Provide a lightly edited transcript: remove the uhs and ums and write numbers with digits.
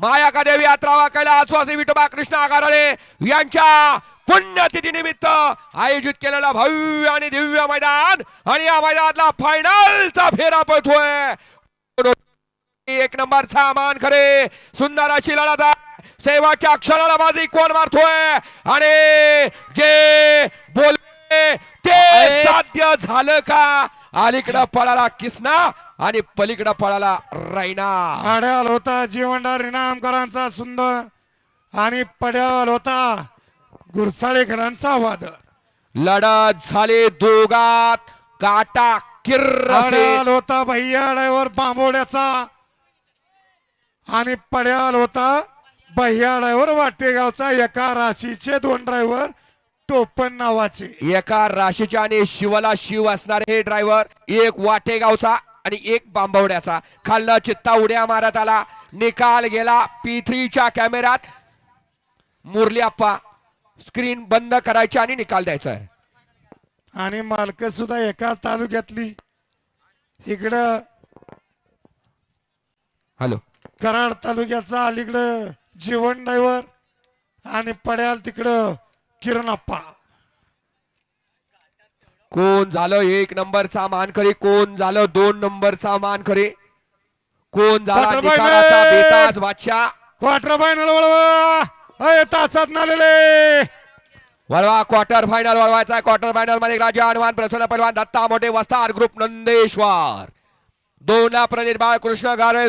माया का देवी यात्रा वाकायला आसवासी विठोबा कृष्ण आगाराळे यांच्या पुण्यतिथी निमित्त आयोजित केलेला भव्य आणि दिव्य मैदान आणि या मैदानातला फायनलचा फेरा पळतोय. एक नंबरचा मान खरे सुंदर अशी लढत आहे. शेवटच्या क्षणाला बाजी कोण मारतोय आणि जे बोलले ते साध्य झालं का? अलीकडं पळाला किसना आणि पलीकडं पळाला रैना. आड्याल होता जीवनदार इनामकरांचा सुंदर आणि पड्याल होता गुरसाळेकरांचा वादळ. लढत झाली दोघात काटा किर्र आड्याल होता भैया ड्रायव्हर बांबोड्याचा आणि पड्याल होता भैया ड्रायव्हर वाटेगावचा. एका राशीचे दोन ड्रायव्हर टोपण नावाचे. एका राशीच्या आणि शिवला शिव असणारे हे ड्रायव्हर, एक वाटेगावचा आणि एक बांबवड्याचा. खालनं चित्ता उड्या मारत आला. निकाल गेला P3च्या कॅमेऱ्यात. मुरली आप्पा स्क्रीन बंद करायची आणि निकाल द्यायचा आहे. आणि मालक सुद्धा एकाच तालुक्यातली. इकडं हॅलो कराड तालुक्याचा अलीकडं जीवन ड्रायव्हर आणि पड्याल तिकडं किरणप्पा. कोण झालं एक नंबरचा मानकरी, कोण झालं दोन नंबरचा मानकरी, कोण झाला क्वार्टर निकालाचा फायनल. बेताज बादशाह. क्वार्टर फायनल वळवा तासात नालेले वळवा क्वार्टर फायनल वळवायचा. क्वार्टर फायनल मध्ये राजा हनुमान प्रसन्न पहलवान दत्ता मोठे वस्ताद ग्रुप नंदेश्वर, 2 प्रणित बाळ कृष्ण गारे